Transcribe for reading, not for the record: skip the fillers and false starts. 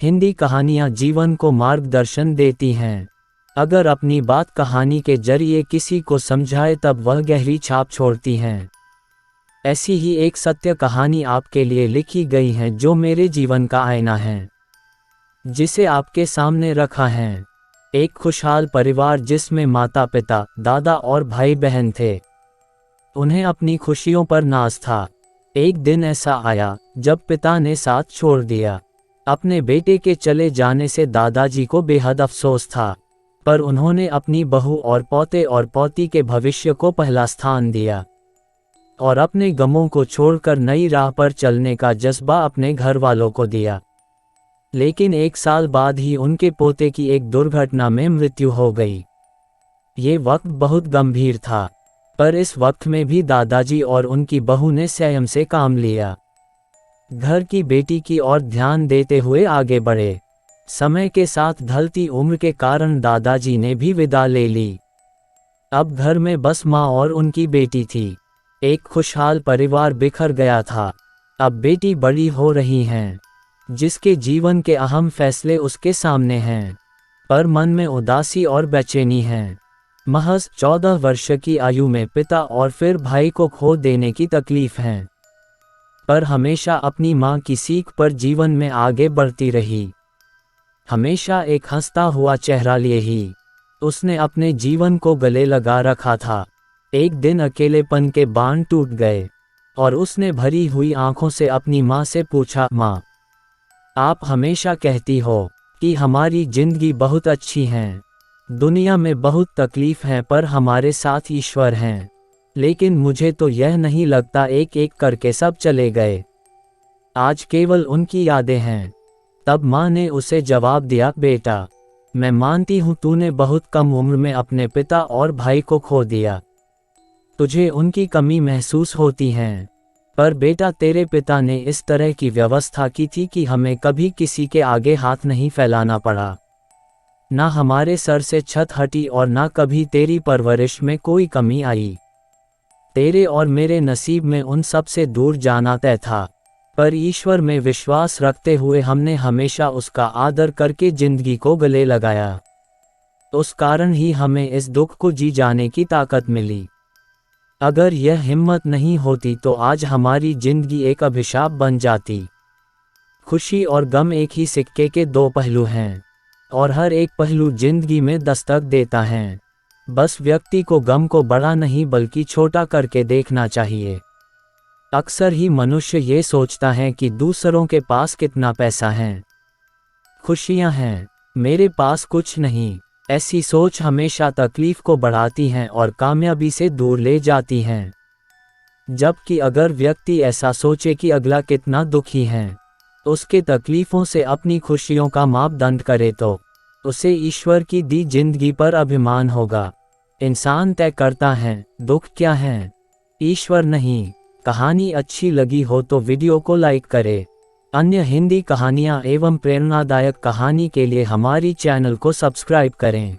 हिंदी कहानियाँ जीवन को मार्गदर्शन देती हैं। अगर अपनी बात कहानी के जरिए किसी को समझाए तब वह गहरी छाप छोड़ती हैं। ऐसी ही एक सत्य कहानी आपके लिए लिखी गई है जो मेरे जीवन का आईना है, जिसे आपके सामने रखा है। एक खुशहाल परिवार जिसमें माता पिता, दादा और भाई बहन थे। उन्हें अपनी खुशियों पर नाज था। एक दिन ऐसा आया जब पिता ने साथ छोड़ दिया। अपने बेटे के चले जाने से दादाजी को बेहद अफसोस था, पर उन्होंने अपनी बहू और पोती के भविष्य को पहला स्थान दिया और अपने गमों को छोड़कर नई राह पर चलने का जज्बा अपने घर वालों को दिया। लेकिन 1 साल बाद ही उनके पोते की एक दुर्घटना में मृत्यु हो गई। ये वक्त बहुत गंभीर था, पर इस वक्त में भी दादाजी और उनकी बहू ने संयम से काम लिया। घर की बेटी की ओर ध्यान देते हुए आगे बढ़े। समय के साथ ढलती उम्र के कारण दादाजी ने भी विदा ले ली। अब घर में बस माँ और उनकी बेटी थी। एक खुशहाल परिवार बिखर गया था। अब बेटी बड़ी हो रही हैं, जिसके जीवन के अहम फैसले उसके सामने हैं, पर मन में उदासी और बेचैनी है। महज 14 वर्ष की आयु में पिता और फिर भाई को खो देने की तकलीफ है, पर हमेशा अपनी माँ की सीख पर जीवन में आगे बढ़ती रही। हमेशा एक हंसता हुआ चेहरा लिए ही उसने अपने जीवन को गले लगा रखा था। एक दिन अकेलेपन के बांध टूट गए और उसने भरी हुई आंखों से अपनी माँ से पूछा, माँ, आप हमेशा कहती हो कि हमारी जिंदगी बहुत अच्छी है, दुनिया में बहुत तकलीफ है, पर हमारे साथ ईश्वर हैं। लेकिन मुझे तो यह नहीं लगता, एक एक करके सब चले गए, आज केवल उनकी यादें हैं। तब माँ ने उसे जवाब दिया, बेटा, मैं मानती हूँ तूने बहुत कम उम्र में अपने पिता और भाई को खो दिया। तुझे उनकी कमी महसूस होती है, पर बेटा तेरे पिता ने इस तरह की व्यवस्था की थी कि हमें कभी किसी के आगे हाथ नहीं फैलाना पड़ा। ना हमारे सर से छत हटी और ना कभी तेरी परवरिश में कोई कमी आई। तेरे और मेरे नसीब में उन सब से दूर जाना तय था, पर ईश्वर में विश्वास रखते हुए हमने हमेशा उसका आदर करके जिंदगी को गले लगाया। उस कारण ही हमें इस दुख को जी जाने की ताकत मिली। अगर यह हिम्मत नहीं होती तो आज हमारी जिंदगी एक अभिशाप बन जाती। खुशी और गम एक ही सिक्के के 2 पहलू हैं, और हर एक पहलू जिंदगी में दस्तक देता है। बस व्यक्ति को गम को बड़ा नहीं बल्कि छोटा करके देखना चाहिए। अक्सर ही मनुष्य ये सोचता है कि दूसरों के पास कितना पैसा है, खुशियां हैं, मेरे पास कुछ नहीं। ऐसी सोच हमेशा तकलीफ को बढ़ाती है और कामयाबी से दूर ले जाती है। जबकि अगर व्यक्ति ऐसा सोचे कि अगला कितना दुखी है, उसके तकलीफों से अपनी खुशियों का मापदंड करे, तो उसे ईश्वर की दी जिंदगी पर अभिमान होगा। इंसान तय करता है दुख क्या है, ईश्वर नहीं। कहानी अच्छी लगी हो तो वीडियो को लाइक करें। अन्य हिंदी कहानियाँ एवं प्रेरणादायक कहानी के लिए हमारी चैनल को सब्सक्राइब करें।